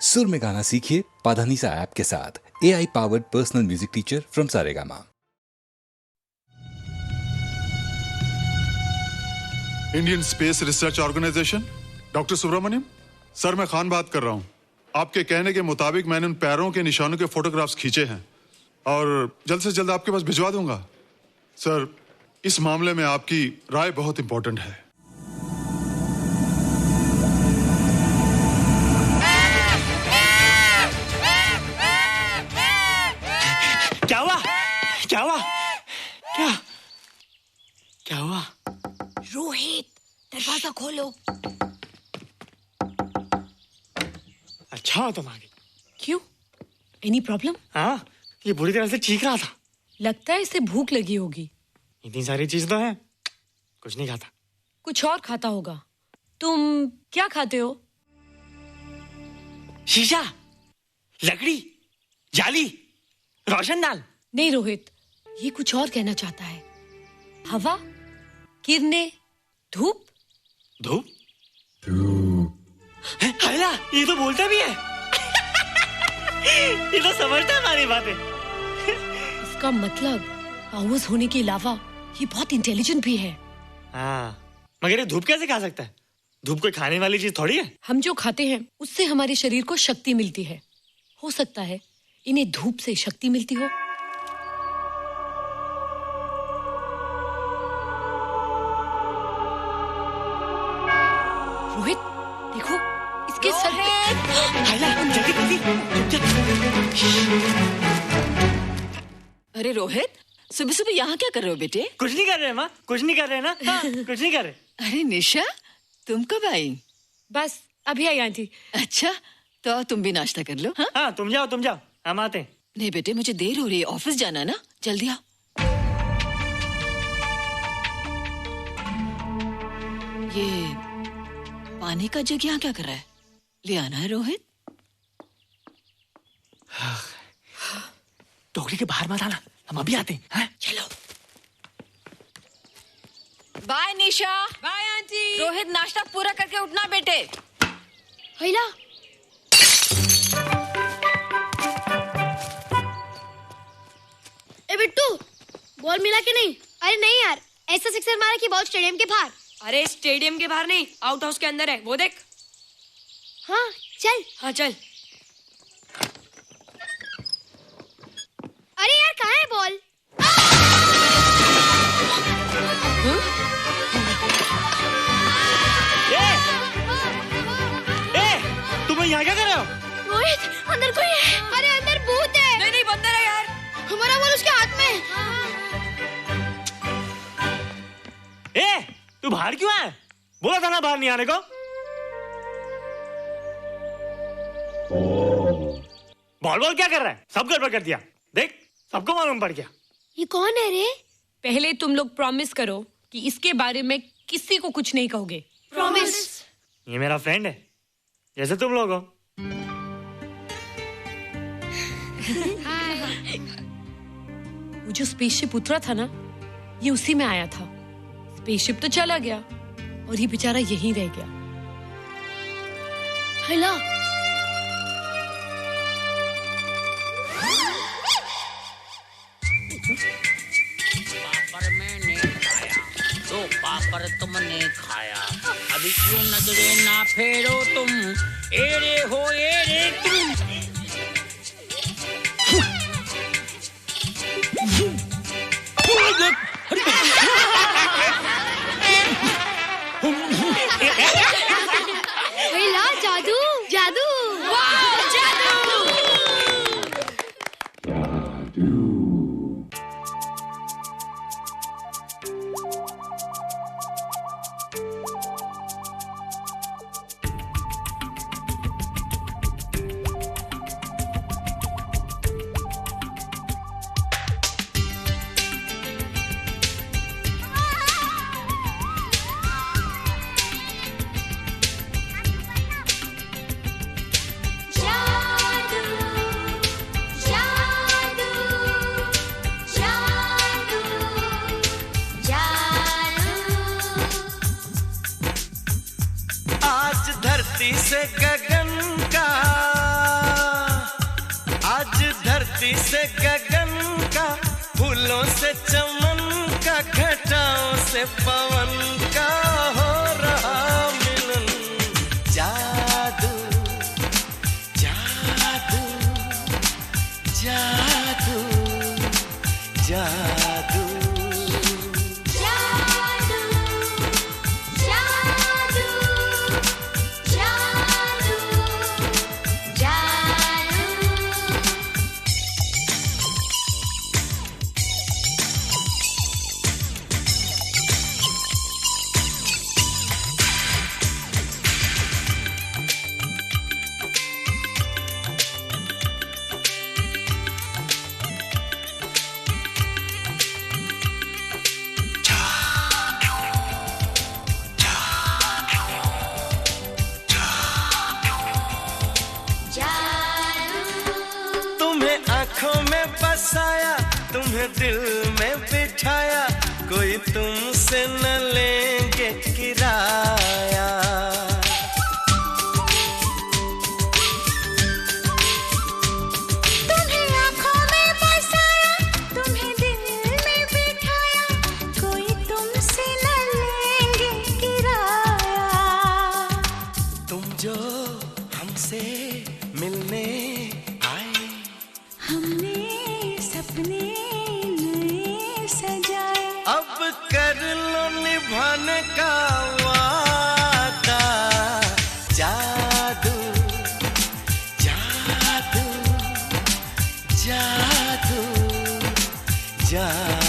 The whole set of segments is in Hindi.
सुर में गाना सीखिए पाधानीसा ऐप के साथ। AI powered personal music teacher from Saregama. Indian space research organisation, doctor Subramaniam sir, मैं खान बात कर रहा हूँ। आपके कहने के मुताबिक मैंने उन पैरों के निशानों के फोटोग्राफ्स खींचे हैं और जल्द से जल्द आपके पास भिजवा दूंगा। सर, इस मामले में आपकी राय बहुत इंपॉर्टेंट है। क्या हुआ? क्या हुआ? क्या क्या हुआ? रोहित, दरवाजा खोलो। अच्छा हो तुम आ गई। क्यों? Any problem? हाँ, ये बुरी तरह से चीख रहा था। लगता है इसे भूख लगी होगी। इतनी सारी चीज तो है, कुछ नहीं खाता। कुछ और खाता होगा। तुम क्या खाते हो? शीशा, लकड़ी, जाली, रोशनदान। नहीं रोहित, ये कुछ और कहना चाहता है। हवा, किरणें, धूप। धूप? हैला, ये तो बोलता भी है। ये तो समझता है हमारी बातें। इसका मतलब पावर्स होने के अलावा ये बहुत इंटेलिजेंट भी है। हाँ, मगर ये धूप कैसे खा सकता है? धूप कोई खाने वाली चीज थोड़ी है। हम जो खाते हैं उससे हमारे शरीर को शक्ति मिलती है। हो सकता है इन्हें धूप से शक्ति मिलती हो। रोहित, देखो इसके सर पे। हैला, जल्दी जल्दी। अरे रोहित, सुबह सुबह यहाँ क्या कर रहे हो बेटे? कुछ नहीं कर रहे माँ, कुछ नहीं कर रहे ना। हाँ, कुछ नहीं कर रहे। अरे निशा, तुम कब आई? बस अभी आई आंटी। अच्छा, तो तुम भी नाश्ता कर लो। हाँ, हाँ, तुम जाओ, हम आते हैं। नहीं बेटे, मुझे देर हो रही है, ऑफिस जाना ना, जल्दी आओ। ये पानी का जग यहाँ क्या कर रहा है? ले आना है रोहित। टोकरी के बाहर मत आना, हम अभी आते हैं। हाँ? चलो। Bye Nisha. Bye aunty. Rohit, नाश्ता पूरा करके उठना बेटे। हैला, ए बिट्टू, बॉल मिला कि नहीं? अरे नहीं यार, ऐसा सिक्सर मारा कि बॉल स्टेडियम के बाहर। अरे स्टेडियम के बाहर नहीं, आउट हाउस के अंदर है, वो देख। हाँ चल। हाँ चल। अरे यार, कहाँ है बॉल? तुम यहाँ क्या कर रहे हो? रोहित, अंदर कोई है। अरे अंदर भूत है। नहीं बंदर है यार। हमारा बॉल उसके हाथ में। तू बाहर क्यों है? बोला था ना बाहर नहीं आने को। बॉल क्या कर रहा है? सब गड़बड़ कर दिया। देख, सबको मालूम पड़ गया। ये कौन है रे? पहले तुम लोग प्रॉमिस करो कि इसके बारे में किसी को कुछ नहीं कहोगे। प्रॉमिस। ये मेरा फ्रेंड है, जैसे तुम लोग हो। वो जो स्पेसशिप उतरा था ना, ये उसी में आया था। स्पेसशिप तो चला गया और ये बेचारा यहीं रह गया। हैला, पापड़ मैंने खाया, दो पापड़ तुमने खाया, अभी क्यों नजरे ना फेरो तुम, एरे हो एरे तुम। हैला, जादू जादू। वाह, जादू। धरती से गगन का, फूलों से चमन का, घटाओं से पवन का हो रहा मिलन। जादू जादू जादू जादू बसाया, तुम्हें दिल में बिठाया, कोई तुमसे न लेंगे किराया। तुम्हें आँखों में बसाया, तुम्हें दिल में बिठाया, कोई तुमसे न लेंगे किराया। तुम जो हमसे मिलने आए, हमने सपने नए सजाए, अब कर लो निभाने का वादा। जादू जादू जादू जादू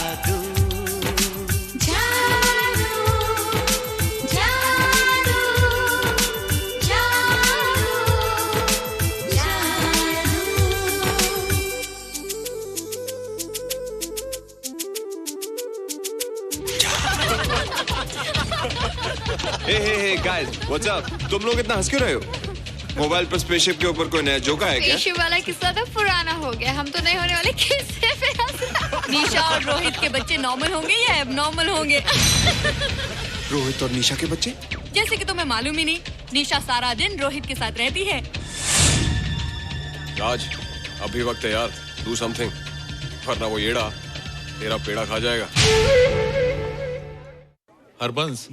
Hey guys, what's up? तुम लोग इतना हंस क्यों रहे हो? मोबाइल पर स्पेसशिप के ऊपर कोई नया जोक है क्या? स्पेसशिप वाला किस्सा तो पुराना हो गया, हम तो नहीं होने वाले किस्से पे हंसना। निशा और रोहित के बच्चे नॉर्मल होंगे या एबनॉर्मल होंगे? रोहित और निशा के बच्चे? जैसे कि तुम्हें मालूम ही नहीं, निशा सारा दिन रोहित के साथ रहती है। राज, अभी वक्त है यार, do something, वरना वो येड़ा तेरा पेड़ा खा जाएगा। हरबंस,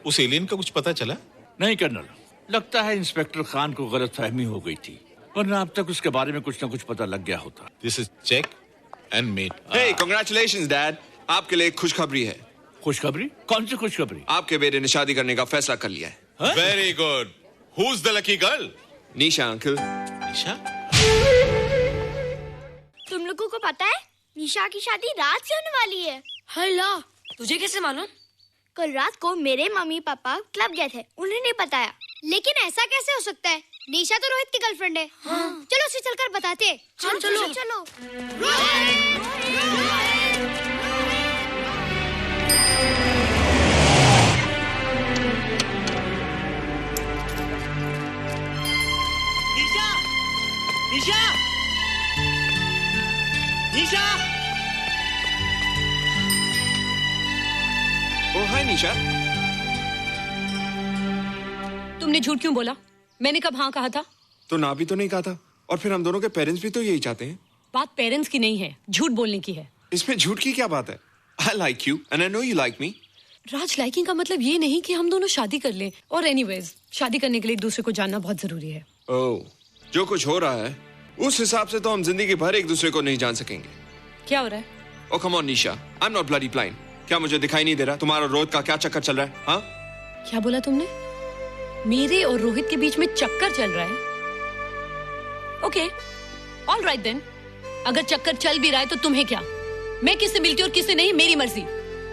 उस एलियन का कुछ पता चला? नहीं कर्नल, लगता है इंस्पेक्टर खान को गलतफहमी हो गई थी, वरना अब तक उसके बारे में कुछ न कुछ पता लग गया होता। This is check and mate. Hey, congratulations dad, आपके लिए एक खुशखबरी है। खुशखबरी? कौन सी खुशखबरी? आपके बेटे ने शादी करने का फैसला कर लिया है। Very good. Who's the lucky girl? Nisha uncle. Nisha? तुम लोगों को पता है निशा की शादी रात से होने वाली है। हल्ला, तुझे कैसे मालूम? कल रात को मेरे मम्मी पापा क्लब गए थे, उन्हें नहीं बताया। लेकिन ऐसा कैसे हो सकता है? निशा तो रोहित की गर्लफ्रेंड है। हाँ। चलो उसे चलकर बताते हैं। चलो चलो चलो। निशा, निशा, निशा। ओ हाय निशा। तुमने झूठ क्यों बोला? मैंने कब हाँ कहा था? तो ना भी तो नहीं कहा था, और फिर हम दोनों के पेरेंट्स भी तो यही चाहते हैं। बात पेरेंट्स की नहीं है, झूठ बोलने की है। इसमें झूठ की क्या बात है? I like you and I know you like me. Raj, liking का मतलब ये नहीं कि हम दोनों शादी कर लें। और एनीवेज, शादी करने के लिए एक दूसरे को जानना बहुत जरूरी है। ओह, जो कुछ हो रहा है उस हिसाब से तो हम जिंदगी भर एक दूसरे को नहीं जान सकेंगे। क्या हो रहा है? Oh come on Nisha, I'm not bloody blind. क्या मुझे दिखाई नहीं दे रहा तुम्हारा रोहित का क्या चक्कर चल रहा है? हाँ? क्या बोला तुमने? मेरे और रोहित के बीच में चक्कर चल रहा है? Okay, all right then. अगर चक्कर चल भी रहा है तो तुम्हें क्या? मैं किससे मिलती हूँ और किससे नहीं, मेरी मर्जी।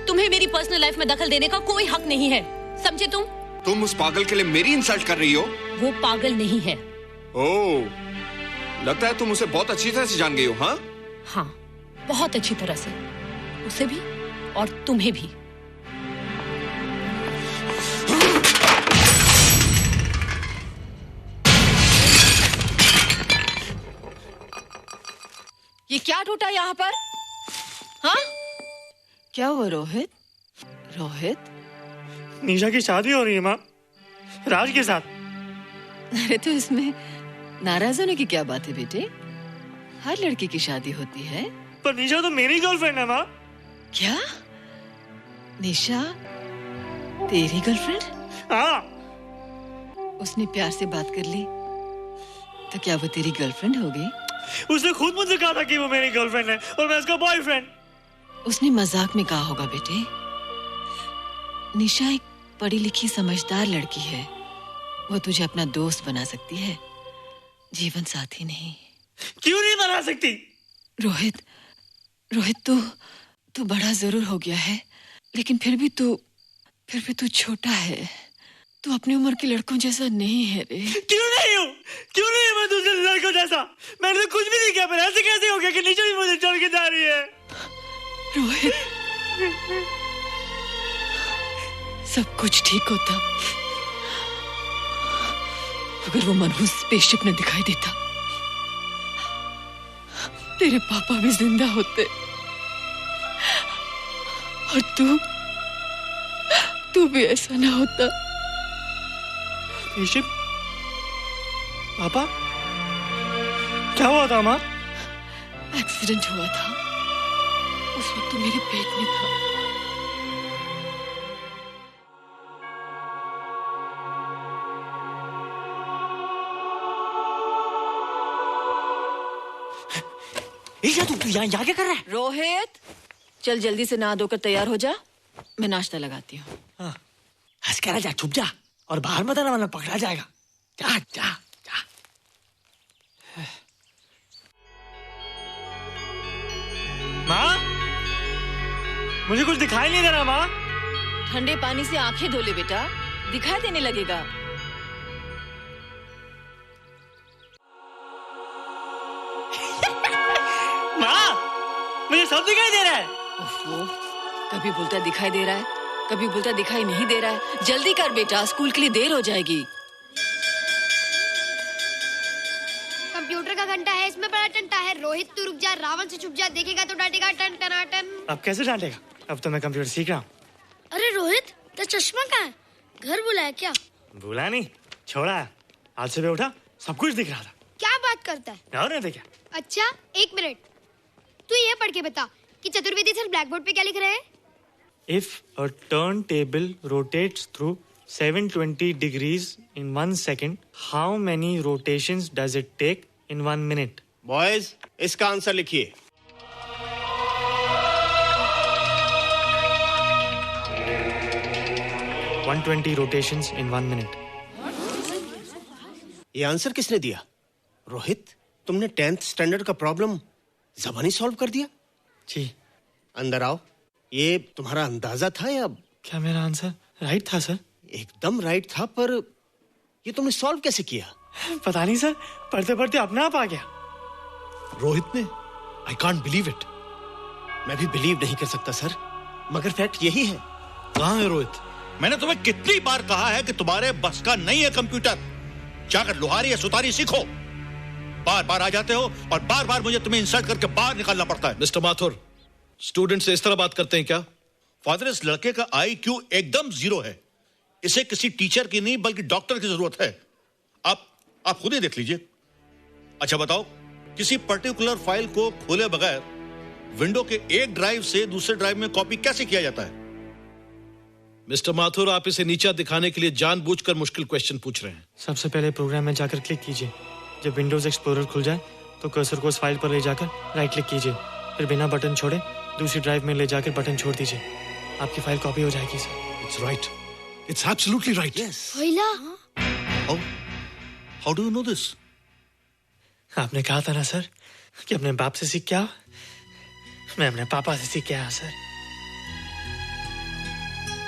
तुम्हें मेरी पर्सनल लाइफ में दखल देने का कोई हक नहीं है, समझे तुम? तुम उस पागल के लिए मेरी इंसल्ट कर रही हो? वो पागल नहीं है। ओह, लगता है तुम उसे बहुत अच्छी तरह से जान गई हो। हाँ? हाँ, बहुत अच्छी तरह से, उसे भी और तुम्हें भी। ये क्या टूटा यहाँ पर? हाँ? क्या हुआ रोहित? रोहित? निशा की शादी हो रही है माँ, राज के साथ। अरे तो इसमें नाराज होने की क्या बात है बेटे? हर लड़की की शादी होती है। पर निशा तो मेरी गर्लफ्रेंड है माँ। क्या? निशा तेरी गर्लफ्रेंड? हाँ। उसने प्यार से बात कर ली तो क्या वो तेरी गर्लफ्रेंड हो गई? उसने खुद मुझसे कहा था कि वो मेरी गर्लफ्रेंड है और मैं उसका बॉयफ्रेंड। उसने मजाक में कहा होगा बेटे। निशा एक पढ़ी लिखी समझदार लड़की है। वो तुझे अपना दोस्त बना सकती है, जीवन साथी नहीं। क्यों नहीं बना सकती? रोहित, तू बड़ा जरूर हो गया है, लेकिन फिर भी तू छोटा है। तू अपनी उम्र के लड़कों जैसा नहीं है रे। क्यों नहीं हूँ? क्यों नहीं मैं दूसरे लड़कों जैसा? मैंने तो कुछ भी नहीं किया, पर ऐसे कैसे हो गया कि निशा भी मुझे छोड़ के जा रही है? रोहित, सब कुछ ठीक होता अगर वो मनहूस स्पेसशिप न दिखाई देता। तेरे पापा भी जिंदा होते और तू भी ऐसा ना होता। स्पेसशिप? पापा? क्या हुआ था माँ? एक्सीडेंट हुआ था, उस वक्त तो मेरे पेट में था। तू यहाँ क्या कर रहा है? रोहित, चल जल्दी से नहा धोकर तैयार हो जा, मैं नाश्ता लगाती हूँ। हंस कर जा, छुप जा और बाहर मत आना वरना पकड़ा जाएगा। जा जा जा। माँ, मुझे कुछ दिखाई नहीं दे रहा माँ। ठंडे पानी से आंखें धो ले बेटा, दिखाई देने लगेगा। मुझे सब दिखाई दे रहा है। कभी बोलता दिखाई दे रहा है, कभी बोलता दिखाई नहीं दे रहा है। जल्दी कर बेटा, स्कूल के लिए देर हो जाएगी। कंप्यूटर का घंटा है, इसमें बड़ा टंटा है। रोहित तू रुक जा, रावण से छुप जा, देखेगा तो डांटेगा टन टनाटन। अब कैसे डांटेगा? अब तो मैं कंप्यूटर सीख रहा हूँ। अरे रोहित, तेरा चश्मा कहाँ है? घर बुलाया क्या? भूला नहीं, छोड़ा है। आज सुबह उठा, सब कुछ दिख रहा था। क्या बात करता है? और नहीं तो क्या? अच्छा, एक मिनट, तू ये पढ़ के बता कि चतुर्वेदी सर ब्लैक बोर्ड पे क्या लिख रहे हैं? If a turntable rotates through 720 degrees in 1 second, how many rotations does it take in 1 minute? Boys, इसका आंसर लिखिए। — 120 rotations in 1 minute. ये आंसर किसने दिया? रोहित, तुमने 10th स्टैंडर्ड का प्रॉब्लम ज़बानी सॉल्व कर दिया? जी। अंदर आओ। ये तुम्हारा अंदाजा था या? क्या मेरा आंसर राइट था सर? एकदम राइट था, पर ये तुमने सॉल्व कैसे किया? पता नहीं सर, पढ़ते पढ़ते अपने आप आ गया। रोहित ने? I can't believe it. मैं भी बिलीव नहीं कर सकता सर, मगर फैक्ट यही है। कहाँ है रोहित? मैंने तुम्हें कितनी बार कहा है कि तुम्हारे बस का नहीं है कंप्यूटर। जाकर लोहारी या सुतारी सीखो। बार बार आ जाते हो और बार बार मुझे तुम्हें इंसल्ट करके बाहर निकालना पड़ता है। मिस्टर माथुर, स्टूडेंट से इस तरह बात करते हैं क्या? फादर, इस लड़के का IQ एकदम 0 है। इसे किसी टीचर की नहीं बल्कि डॉक्टर की जरूरत है। आप खुद ही देख लीजिए। अच्छा बताओ, किसी पर्टिकुलर फाइल को खोले बगैर विंडो के एक ड्राइव से दूसरे ड्राइव में कॉपी कैसे किया जाता है? मिस्टर माथुर, आप इसे नीचा दिखाने के लिए जानबूझकर मुश्किल क्वेश्चन पूछ रहे हैं। सबसे पहले प्रोग्राम में जाकर क्लिक कीजिए। जब विंडोज एक्सप्लोरर खुल जाए तो कर्सर को उस फाइल पर ले जाकर राइट क्लिक कीजिए, फिर बिना बटन छोड़े दूसरी ड्राइव में ले जाकर बटन छोड़ दीजिए। आपकी फाइल कॉपी हो जाएगी sir. It's right, it's absolutely right. भैया, how do you know this? आपने कहा था ना सर कि अपने बाप से सीख के आओ। मैं अपने पापा से सीख के आया सर।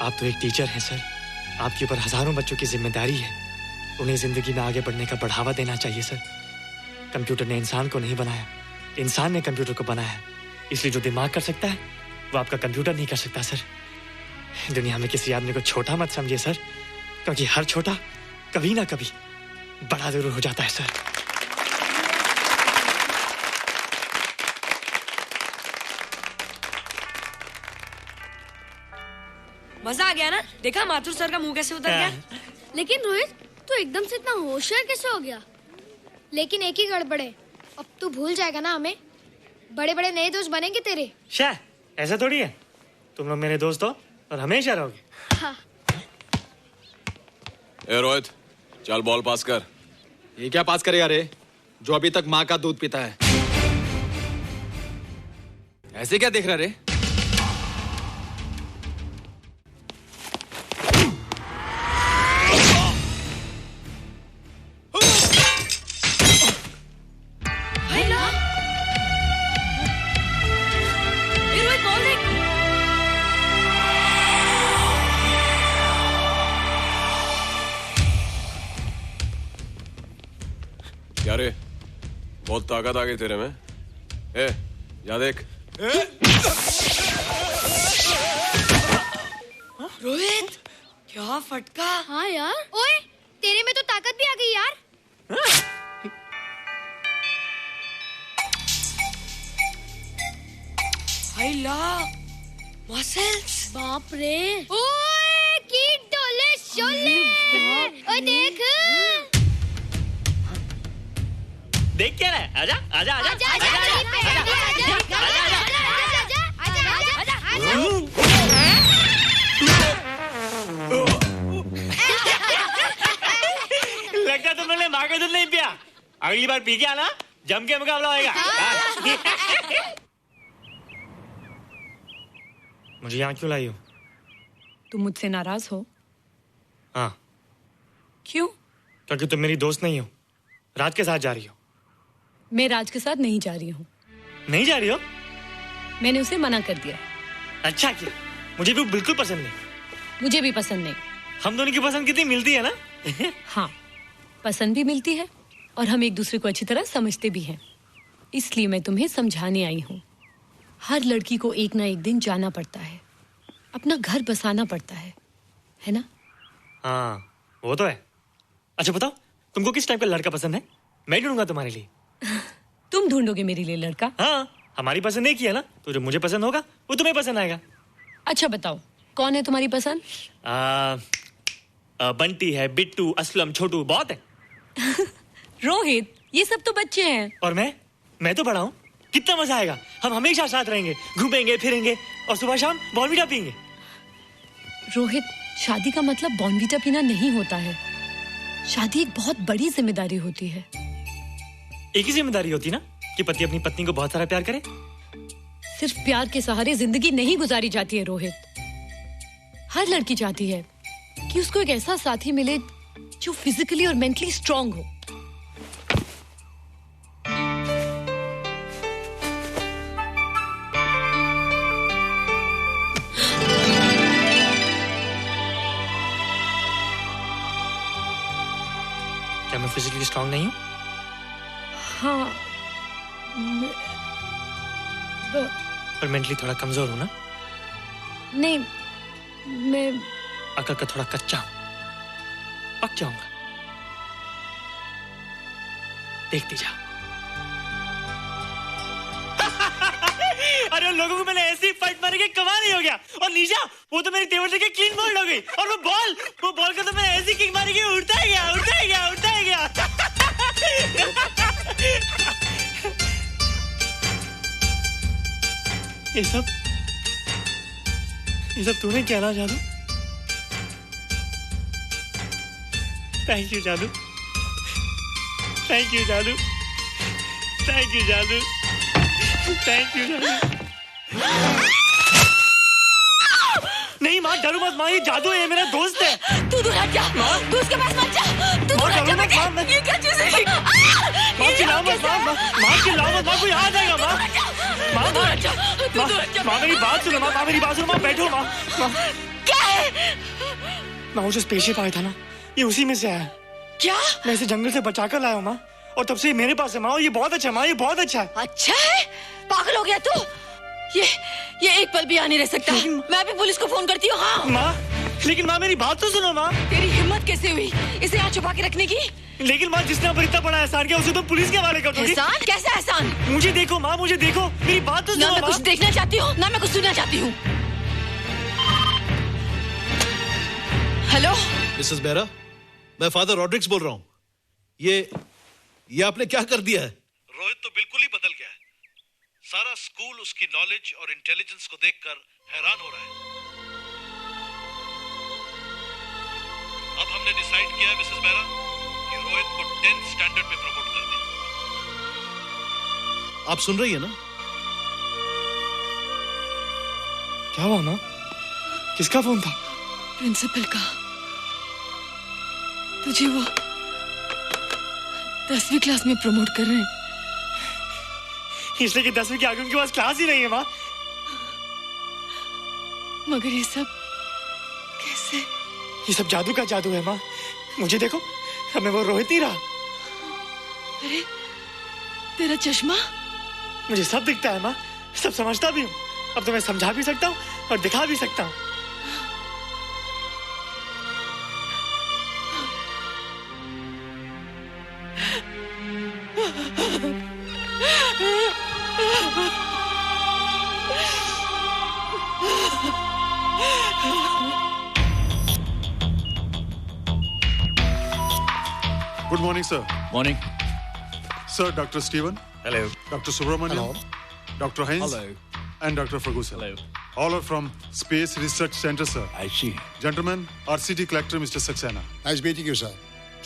आप तो एक टीचर हैं सर, आपके ऊपर हजारों बच्चों की जिम्मेदारी है। उन्हें जिंदगी में आगे बढ़ने का बढ़ावा देना चाहिए सर। कंप्यूटर ने इंसान को नहीं बनाया, इंसान ने कंप्यूटर को बनाया। इसलिए जो दिमाग कर सकता है वो आपका कंप्यूटर नहीं कर सकता सर। दुनिया में किसी आदमी को छोटा मत समझिए सर, क्योंकि हर छोटा कभी ना कभी बड़ा जरूर हो जाता है सर। मजा आ गया ना? देखा माथुर सर का मुंह कैसे उतर गया? लेकिन रोहित, तू एकदम से इतना होशियार कैसे हो गया? लेकिन एक ही गड़बड़ है, अब तू भूल जाएगा ना हमें। बड़े बड़े नए दोस्त बनेंगे तेरे। शाह, ऐसा थोड़ी है। तुम लोग मेरे दोस्त हो और हमेशा रहोगे। हाँ। ए रोहित, चल बॉल पास कर। ये क्या पास करेगा रे, जो अभी तक माँ का दूध पीता है? ऐसे क्या देख रहा रे? क्या रे, बहुत ताकत आ गई तेरे में। ए, जा देख। रोहित, क्या फटका। हाँ यार। ओए, तेरे में तो ताकत भी आ गई यार। मसल्स। बाप रे। ओए, की डोले शोले। ओए देख। देख क्या रहा है? आजा आजा आजा आजा आजा लगता तुमने माँ का दूध नहीं पिया। अगली बार पी के आना, जम के मुकाबला होएगा। मुझे यहाँ क्यों लाई हो? तुम मुझसे नाराज हो? हाँ। क्यों? क्योंकि तुम मेरी दोस्त नहीं हो, राज के साथ जा रही हो। मैं राज के साथ नहीं जा रही हूँ। नहीं जा रही हो? मैंने उसे मना कर दिया। अच्छा किया, मुझे भी बिल्कुल पसंद नहीं। मुझे भी पसंद नहीं। हम दोनों की पसंद कितनी मिलती है ना। हाँ, पसंद भी मिलती है और हम एक दूसरे को अच्छी तरह समझते भी हैं। इसलिए मैं तुम्हें समझाने आई हूँ। हर लड़की को एक ना एक दिन जाना पड़ता है, अपना घर बसाना पड़ता है ना? हाँ, वो तो है। अच्छा बताओ, तुमको किस टाइप का लड़का पसंद है? मैं ढूंढूंगा तुम्हारे लिए। तुम ढूंढोगे मेरे लिए लड़का? हाँ, हमारी पसंद एक ही है ना, तो जो मुझे पसंद होगा वो तुम्हें पसंद आएगा। अच्छा बताओ, कौन है तुम्हारी पसंद? बंटी है, बिट्टू, असलम, छोटू, बहुत है। रोहित, ये सब तो बच्चे हैं। और मैं तो बड़ा हूँ। कितना मजा आएगा, हम हमेशा साथ रहेंगे, घूमेंगे फिरेंगे और सुबह शाम बॉर्नवीटा पीएंगे। रोहित, शादी का मतलब बॉर्नवीटा पीना नहीं होता है। शादी एक बहुत बड़ी जिम्मेदारी होती है। एक ही जिम्मेदारी होती ना कि पति अपनी पत्नी को बहुत सारा प्यार करे। सिर्फ प्यार के सहारे जिंदगी नहीं गुजारी जाती है रोहित। हर लड़की चाहती है कि उसको एक ऐसा साथी मिले जो फिजिकली और मेंटली स्ट्रांग हो। क्या मैं फिजिकली स्ट्रांग नहीं हूँ? हाँ, पर मेंटली थोड़ा कमजोर हूँ ना? नहीं, मैं अकल का थोड़ा कच्चा हूँ, पक जाऊंगा। देखती जा। अरे लोगों को मैंने ऐसी फाइट मारी कि कमाल ही हो गया। और निशा, वो तो मेरी टेबल से क्लीन बोल्ड हो गई। और वो बॉल को तो मैंने ऐसी किक मारी कि उड़ता ही गया, उड़ता ही गया, उड़ता ही गया। ये सब तूने कहना जादू? थैंक यू जादू, थैंक यू जादू, थैंक यू जादू, थैंक यू जादू। नहीं माँ, डरो मत माँ, ये जादू है, ये मेरा दोस्त है। तू दूर हट जा, तू उसके पास मत जा, तू दूर हट जा बेटे। ये क्या चीज़ है? माँ चिल्लाओ मत, माँ चिल्लाओ मत, माँ कोई आ जाएगा। माँ मेरी बात सुनो, माँ मेरी बात सुनो, माँ बैठो। माँ क्या है? माँ वो जो स्पेसशिप आया था ना, ये उसी में से आया। क्या? मैं इसे जंगल से बचा कर लाया हूँ माँ, और तब से ये मेरे पास है माँ। और ये बहुत अच्छा है माँ, ये बहुत अच्छा है। अच्छा है? पागल हो गया तू? ये एक पल भी यहाँ नहीं रह सकता। मैं अभी पुलिस को फोन करती हूँ। हाँ माँ, लेकिन माँ मेरी बात तो सुनो माँ। तेरी हिम्मत कैसे हुई इसे यहाँ छुपा के रखने की? लेकिन माँ, जिसने अब इतना बड़ा एहसान किया उसे तो पुलिस के हवाले कर दोगी। एहसान? कैसा एहसान? मुझे देखो माँ, मुझे देखो, मेरी बात तो सुनो। ना मैं कुछ देखना चाहती हूँ, ना मैं कुछ सुनना चाहती हूँ। हेलो मिसेस बेरा, मैं फादर रॉड्रिक्स बोल रहा हूँ। ये आपने क्या कर दिया है? रोहित तो सारा स्कूल उसकी नॉलेज और इंटेलिजेंस को देखकर हैरान हो रहा है। अब हमने डिसाइड किया है मिसेस मेहरा कि रोहित को 10th स्टैंडर्ड में प्रमोट कर दें। आप सुन रही है ना? क्या हुआ माँ? किसका फोन था? प्रिंसिपल का। तुझे वो 10वीं क्लास में प्रमोट कर रहे हैं। इसलिए कि 10वीं के आगे उनके पास क्लास ही नहीं है माँ। मगर ये सब कैसे? ये सब जादू का जादू है माँ। मुझे देखो, अब मैं वो रोहित नहीं रहा। अरे तेरा चश्मा? मुझे सब दिखता है माँ, सब समझता भी हूँ। अब तो मैं समझा भी सकता हूँ और दिखा भी सकता हूँ। Good morning, sir. Morning. Sir, Dr. Steven. Hello. Dr. Subramaniam. Hello. Dr. Heinz. Hello. And Dr. Ferguson. Hello. All are from Space Research Center, sir. I see. Gentlemen, RCT collector Mr. Saxena. Nice meeting you sir.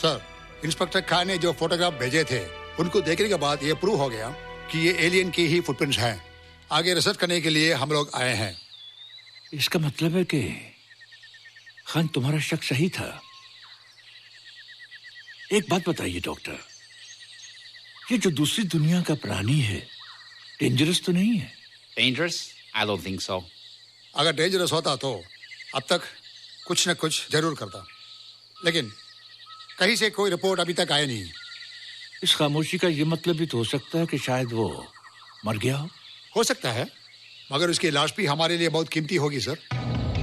Sir, inspector Khan ने जो फोटोग्राफ भेजे थे उनको देखने के बाद ये प्रूव हो गया कि ये एलियन की ही फुटप्रिंट्स हैं। आगे रिसर्च करने के लिए हम लोग आए हैं। इसका मतलब है कि खान तुम्हारा शक सही था। एक बात बताइए डॉक्टर, ये जो दूसरी दुनिया का प्राणी है डेंजरस तो नहीं है? Dangerous? I don't think so. अगर डेंजरस होता तो अब तक कुछ न कुछ जरूर करता, लेकिन कहीं से कोई रिपोर्ट अभी तक आई नहीं। इस खामोशी का ये मतलब भी तो हो सकता है कि शायद वो मर गया हो सकता है, मगर उसकी लाश भी हमारे लिए बहुत कीमती होगी सर।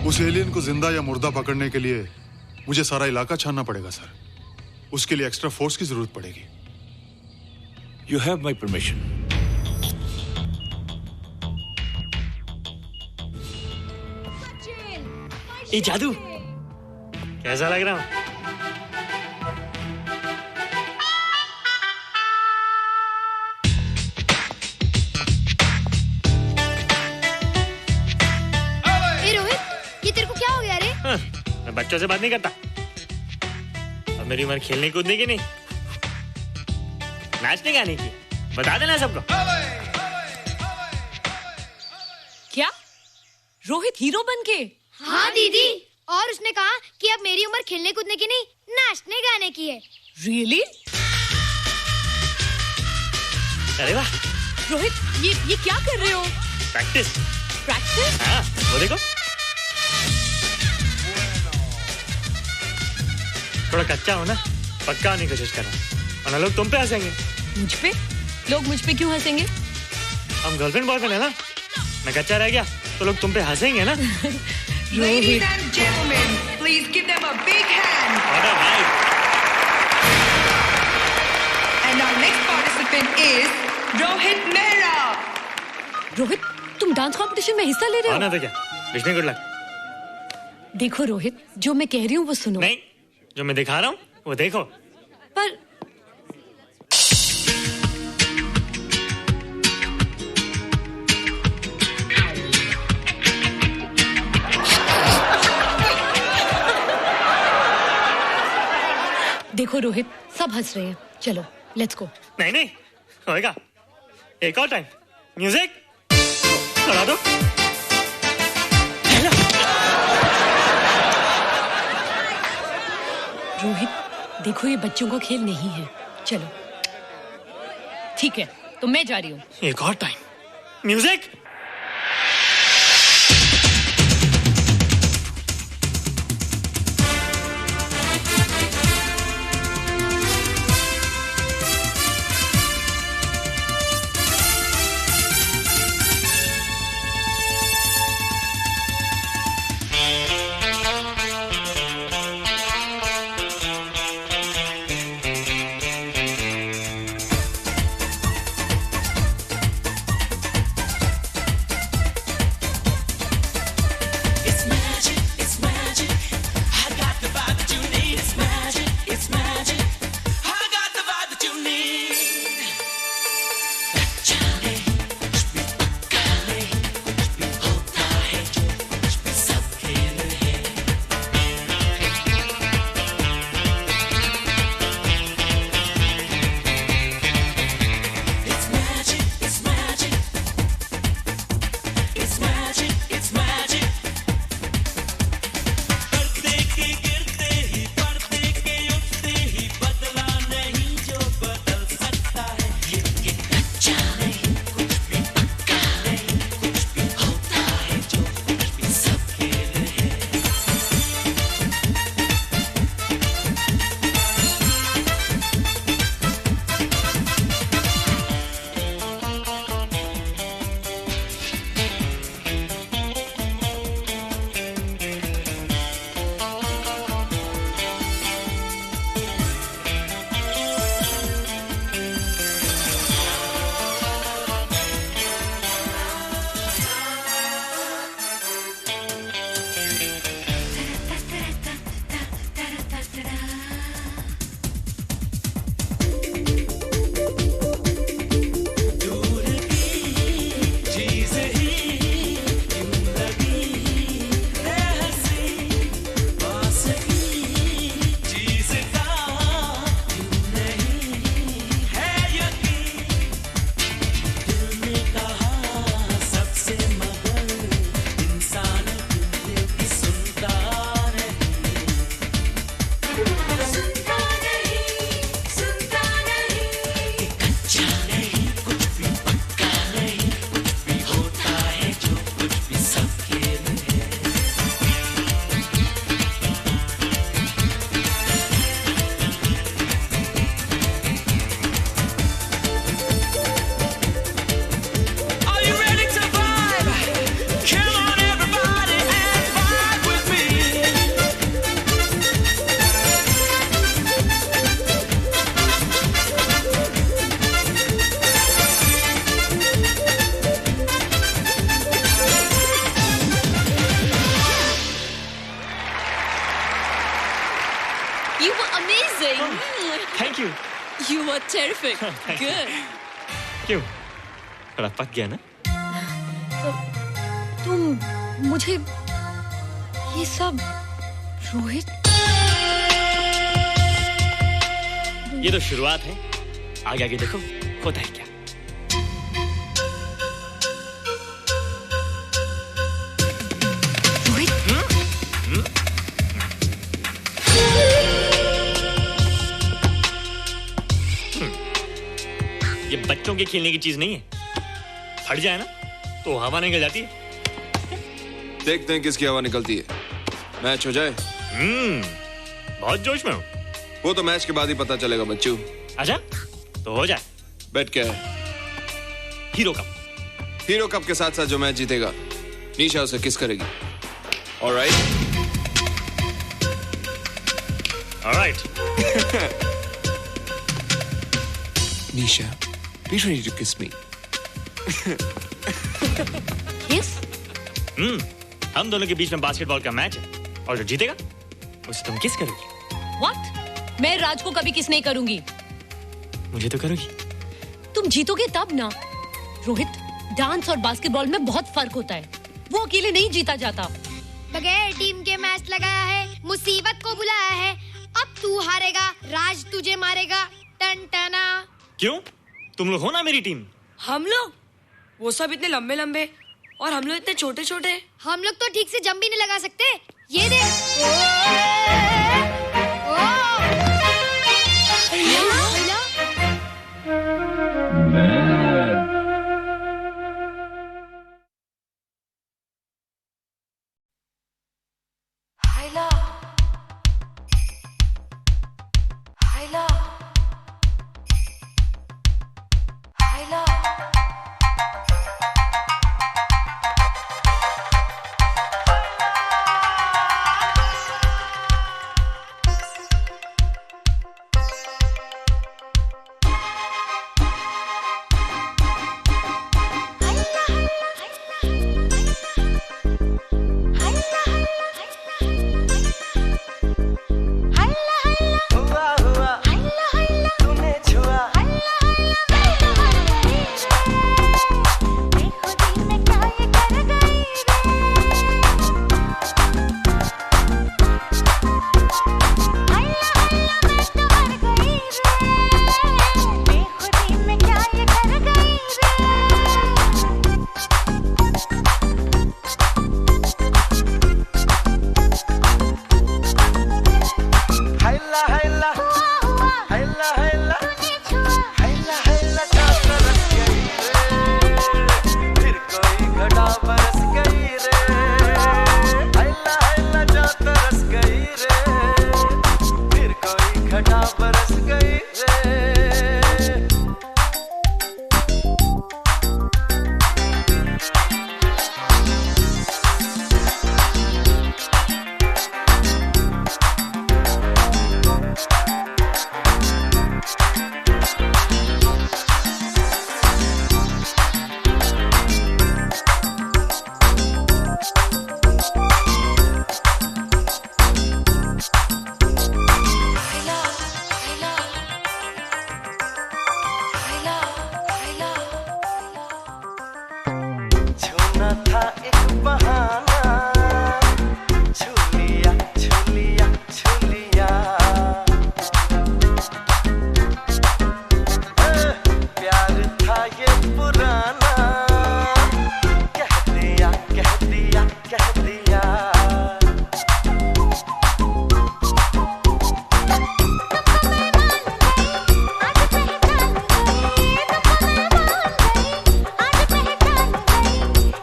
उस एलियन को जिंदा या मुर्दा पकड़ने के लिए मुझे सारा इलाका छानना पड़ेगा सर। उसके लिए एक्स्ट्रा फोर्स की जरूरत पड़ेगी। You have my permission. ये जादू कैसा लग रहा हूँ? ए रोहित, ये तेरे को क्या हो गया रे? मैं बच्चों से बात नहीं करता। अब मेरी उम्र खेलने कूदने की नहीं, नाचने गाने की। बता देना सबको। क्या रोहित हीरो बन के? हाँ दीदी, और उसने कहा कि अब मेरी उम्र खेलने कूदने की नहीं, नाचने गाने की है। Really? अरे वाह रोहित, ये क्या कर रहे हो? प्रैक्टिस। प्रैक्टिस? हाँ, वो देखो। थोड़ा कच्चा हो ना, पक्का होने की कोशिश कर रहा हूँ, वरना लोग तुम पे हंसेंगे। मुझ पे? लोग मुझ पे क्यों हंसेंगे? हम गर्लफ्रेंड बॉयफ्रेंड है ना, मैं कच्चा रह गया तो लोग तुम पे हंसेंगे ना। Ladies and gentlemen, please give them a big hand. And our next participant is Rohit Mehra. Rohit, तुम डांस कंपटीशन में हिस्सा ले रहे हो? ना तो क्या, विश मी गुड लक। देखो रोहित, जो मैं कह रही हूँ वो सुनो। नहीं, जो मैं दिखा रहा हूँ वो देखो। पर देखो रोहित, सब हंस रहे हैं। चलो लेट्स गो। नहीं नहीं होएगा, एक और टाइम। म्यूजिक चला दो। रोहित देखो, ये बच्चों का खेल नहीं है। चलो ठीक है, तो मैं जा रही हूँ। एक और टाइम। म्यूजिक। Terrific. Good. क्यों? थोड़ा पक गया ना? तुम मुझे ये सब रोहित, ये तो शुरुआत है, आगे आगे देखो होता है क्या। ये बच्चों के खेलने की चीज नहीं है, फट जाए ना तो हवा निकल जाती है। देखते हैं किसकी हवा निकलती है। मैच हो जाए। बहुत जोश में हूँ। वो तो मैच के बाद ही पता चलेगा बच्चू। अच्छा तो हो जाए। बेट क्या है? Hero cup. हीरो कप के साथ साथ जो मैच जीतेगा निशा उसे किस करेगी। Alright. Nisha, be ready to kiss me. Kiss? हम दोनों के बीच में बास्केटबॉल का मैच है और जो जीतेगा उसे तुम किस करोगी। What? मैं राज को कभी किस नहीं करूंगी। मुझे तो करोगी। तुम जीतोगे तब ना। रोहित, डांस और बास्केटबॉल में बहुत फर्क होता है, वो अकेले नहीं जीता जाता। बगैर टीम के मैच लगाया है, मुसीबत को बुलाया है, अब तू हारेगा, राज तुझे मारेगा। टन टना। क्यों? तुम लोग हो ना मेरी टीम। हम लोग? वो सब इतने लंबे लंबे और हम लोग इतने छोटे छोटे। हम लोग तो ठीक से जंप भी नहीं लगा सकते। ये देख।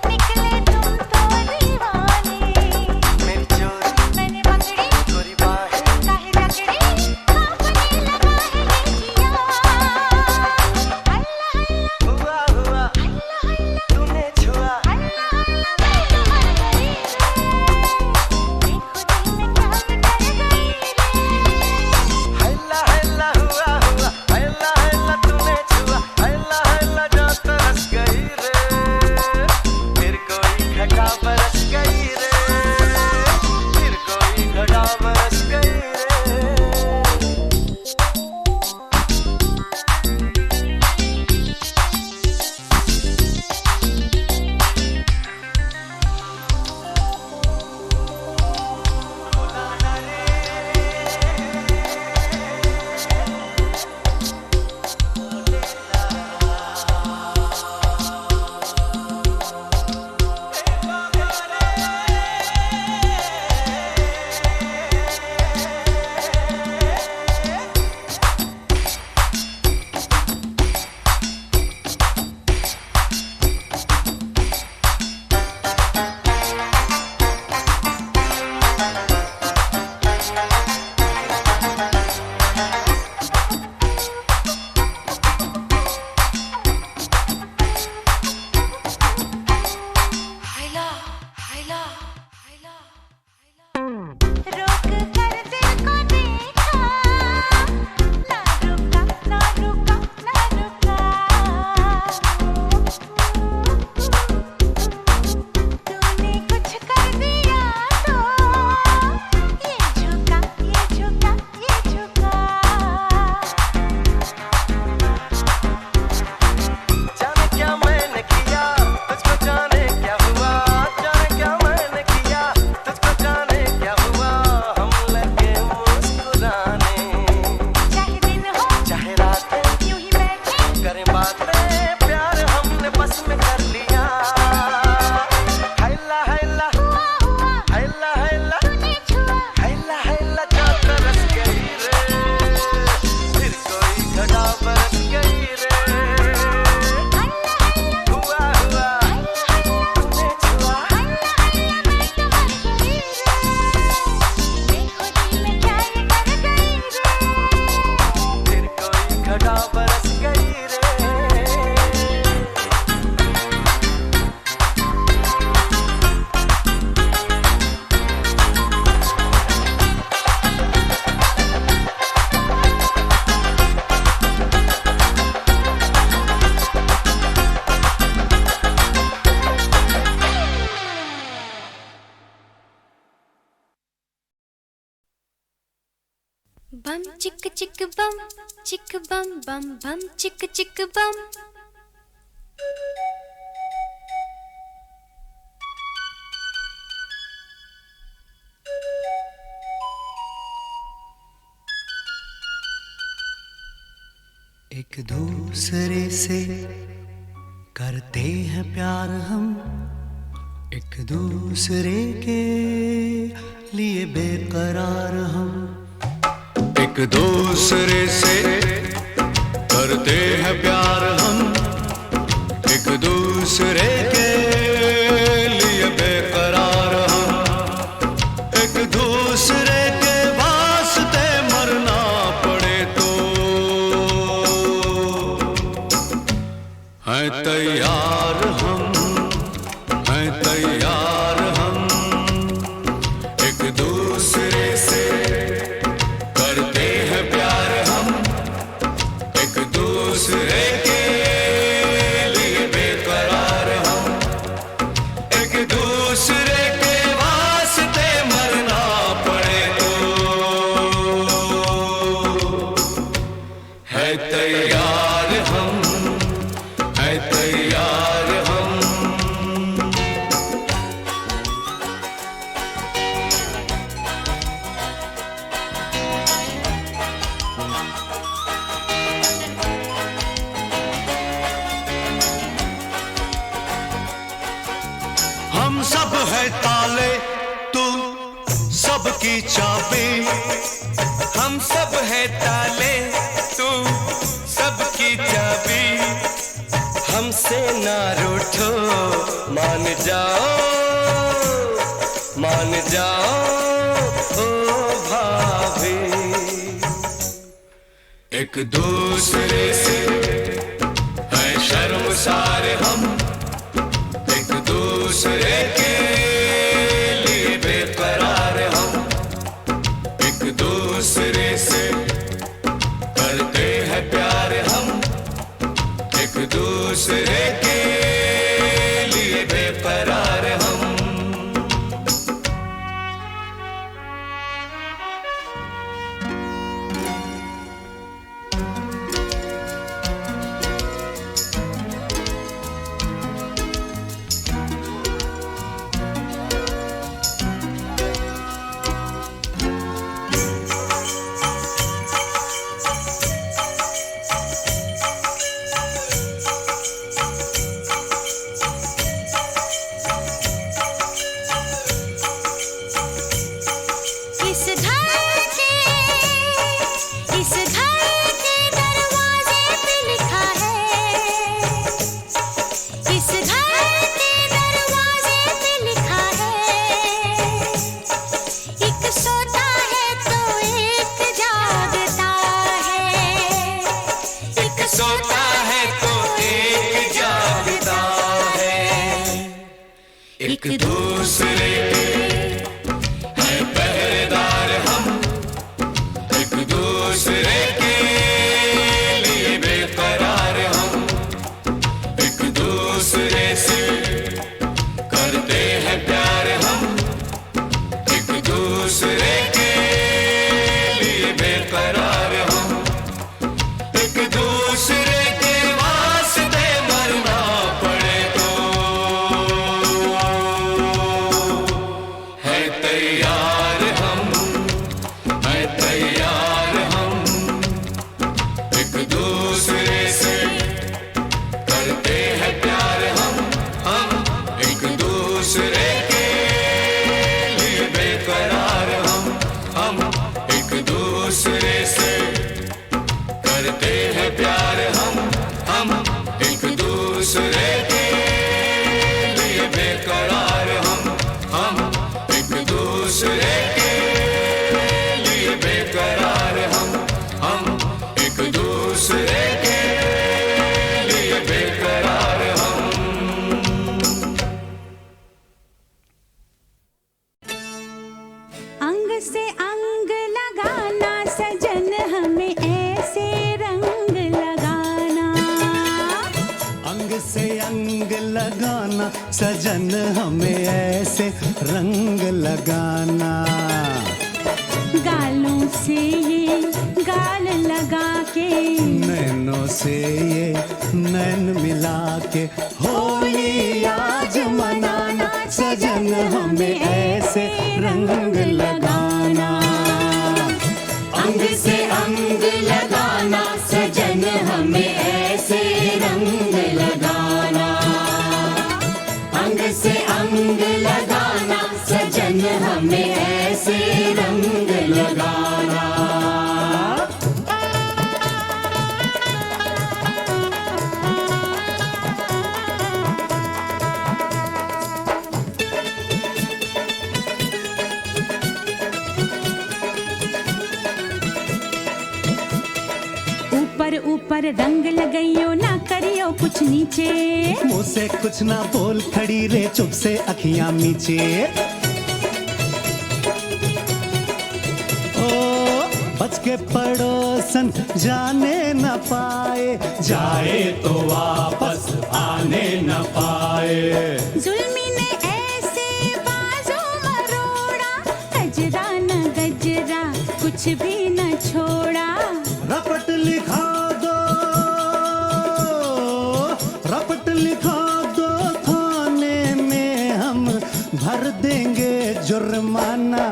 निकले प्यार हमने बस में कर लिया। हैला हैला हैला हैला हैला हैला क्या तरस गई रे, फिर कोई घटा बरस गई रे। हुआ हुआ तूने छुआ, फिर कोई घटा बरस गई रे। बम चिक चिक बम बम बम चिक चिक बम। एक दूसरे से करते हैं प्यार हम, एक दूसरे के लिए बेकरार हम। एक दूसरे से करते हैं प्यार हम, एक दूसरे के लिए बेकरार हम। एक दूसरे के वास्ते मरना पड़े तो हैं तैयार हम, हैं तैयार हम। एक दूसरे से करते हैं प्यार हम, एक दूसरे के लिए बेकरार हम। एक दूसरे के वास्ते मरना पड़े तो है तैयार हम, है तैयार हम। हम सब है ताले, तू सबकी चाबी। हम सब है ताले, तू सबकी चाबी। हमसे ना रूठो, मान जाओ, मान जाओ ओ भाभी। एक दूसरे से है शर्मसार हम, एक दूसरे के लिए बेकरार हम। एक दूसरे से करते हैं प्यार हम, एक दूसरे के लिए बेकरार हम। एक दूसरे के हैं पहरेदार हम, एक दूसरे के लिए बेकरार हम। एक दूसरे से करते हैं प्यार हम, एक दूसरे के लिए बेकरार हम। एक दूसरे के वास्ते मरना पड़े तो से अंग लगाना सजन हमें ऐसे रंग लगाना। गालों से ये गाल लगा के, नैनों से ये नैन मिला के, होली आज मनाना सजन हमें ऐसे रंग लगाना। अंग से अंग लगाना सजन हमें ऐसे रंग लगाना। अंग से अंग लगाना सजन हमें ऐसे रंग लगाना। ऊपर ऊपर रंग लगाइयो ना करियो कुछ नीचे। मुँह से कुछ ना बोल खड़ी रे चुप से अखियां मीचे। ओ बच के पड़ोसन जाने न पाए, जाए तो वापस आने न पाए। जुल्मी ने ऐसे बाजू मरोड़ा, गजरा न गजरा कुछ भी न छोड़ा। रपट लिखा दो, रपट लिखा दो थाने में हम भर देंगे जुर्माना।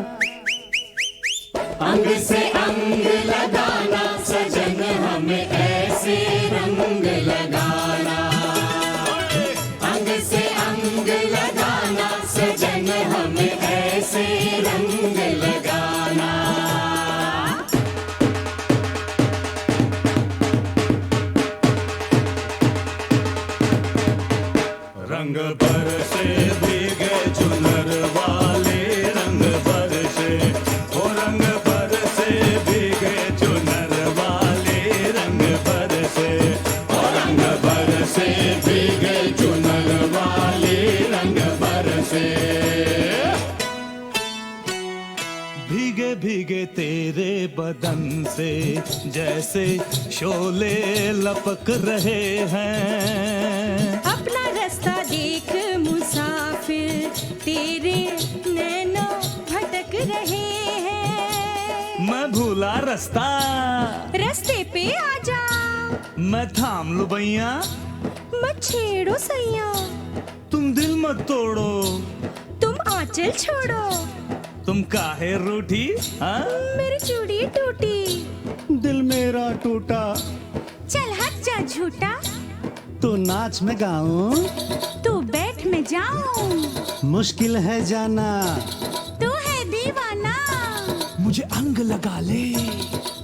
अंग से अंग लगाना सजन हमें ऐसे रंग लगाना। अंग से अंग लगाना सजन हमें ऐसे रंग लगाना। रंग बरसे भीगे चुनर वाले, रंग बरसे ओ रंग बरसे भीगे चुनर वाले, रंग बरसे ओ रंग बरसे भीगे चुनर वाले, रंग बरसे। भीगे भीगे तेरे बदन से जैसे शोले लपक रहे हैं। अपना रास्ता देख मुसाफिर, तेरे नैनों भटक रहे हैं। मैं भूला रास्ता, रास्ते पे आ जा, मैं थाम लूं भैया। मत छेड़ो सैया, तुम दिल मत तोड़ो, तुम आंचल छोड़ो। तुम काहे रूठी? हाँ? मेरी चूड़ी टूटी, दिल मेरा टूटा। चल हट जा झूठा, तो नाच में गाऊं, तू बैठ में जाऊं। मुश्किल है जाना, तू है दीवाना। मुझे अंग लगा ले,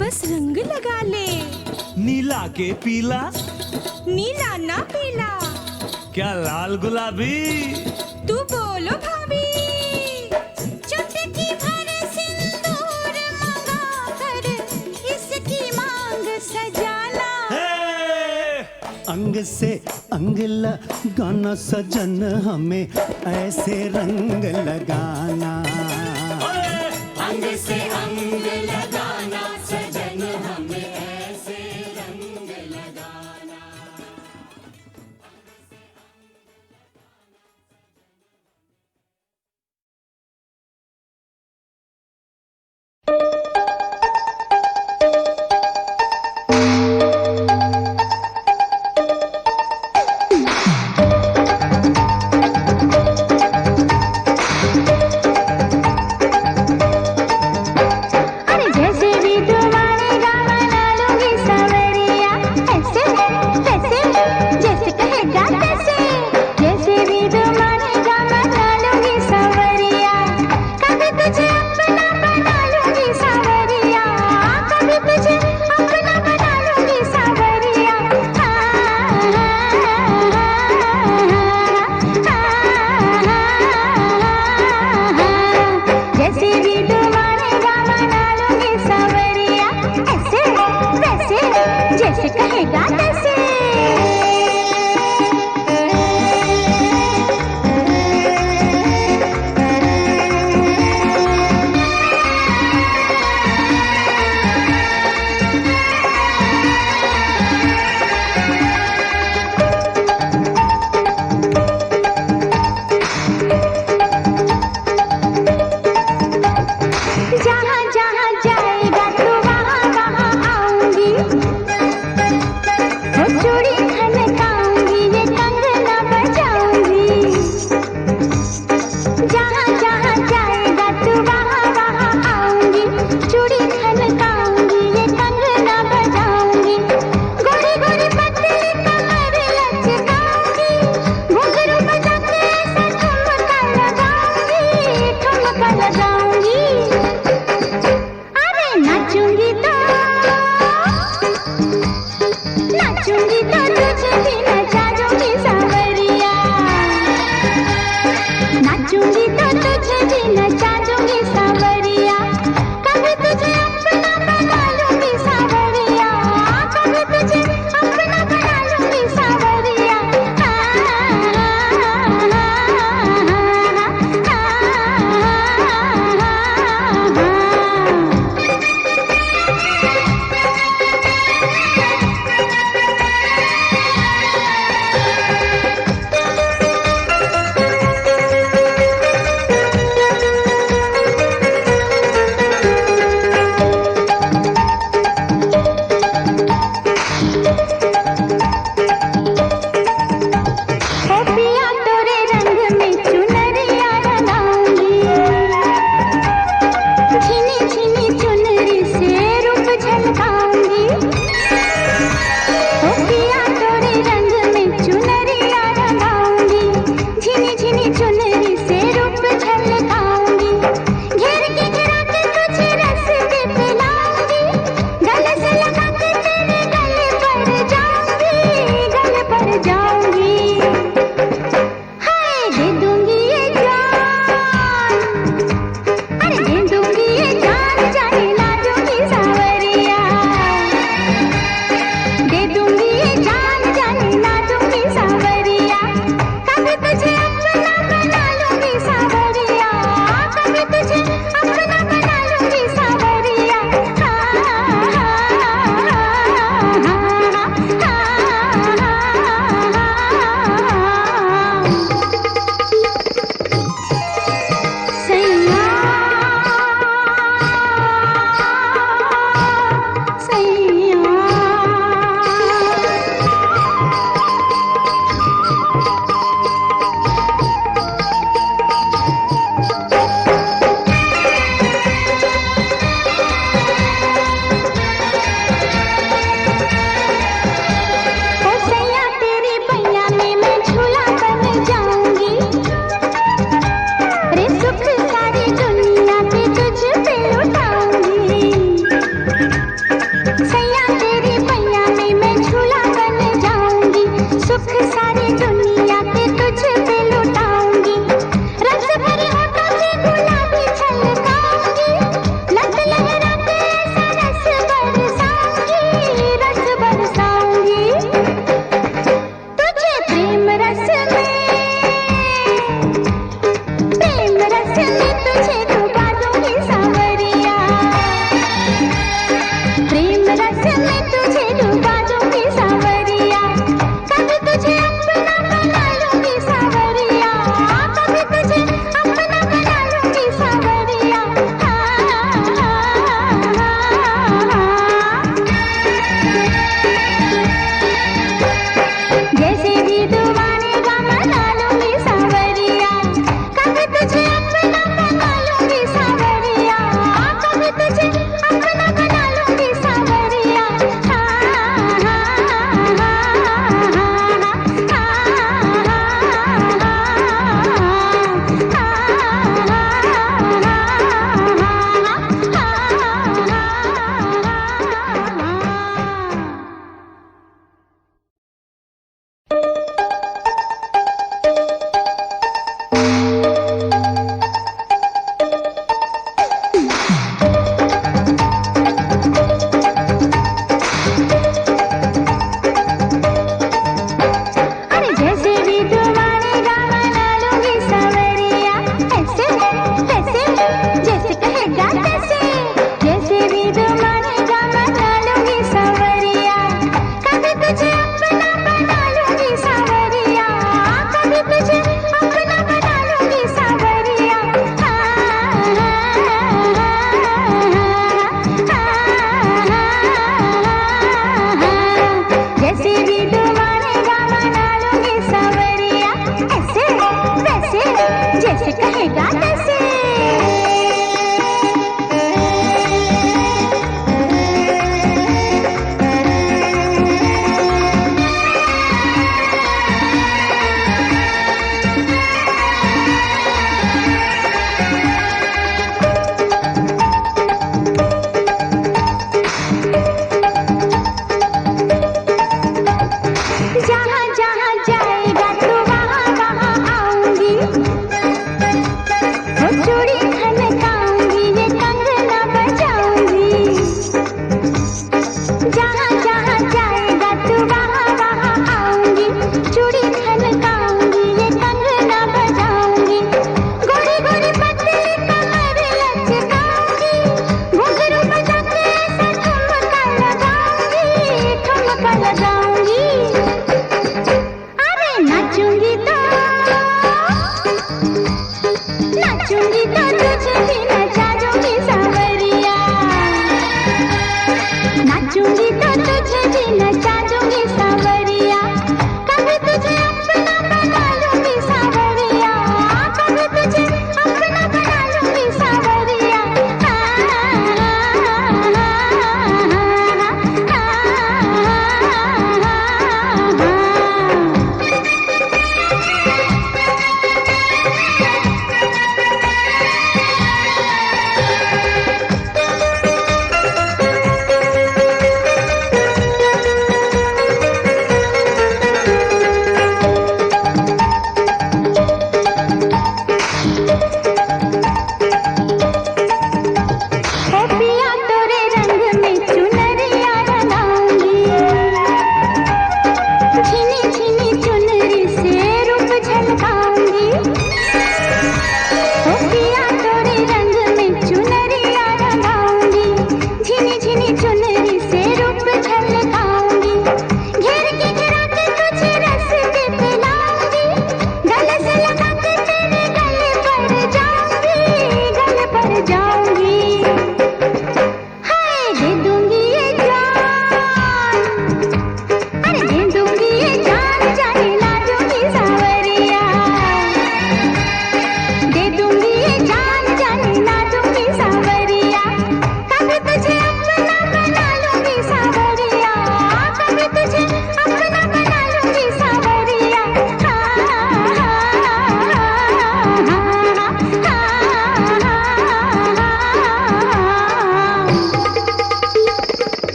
बस रंग लगा ले। नीला के पीला, नीला ना पीला, क्या लाल गुलाबी? तू बोलो भाभी। चुटकी भर सिंदूर मंगा कर इसकी मांग सजाना। अंग से अंग लगाना सजन हमें ऐसे रंग लगाना। अंग से अंग लगाना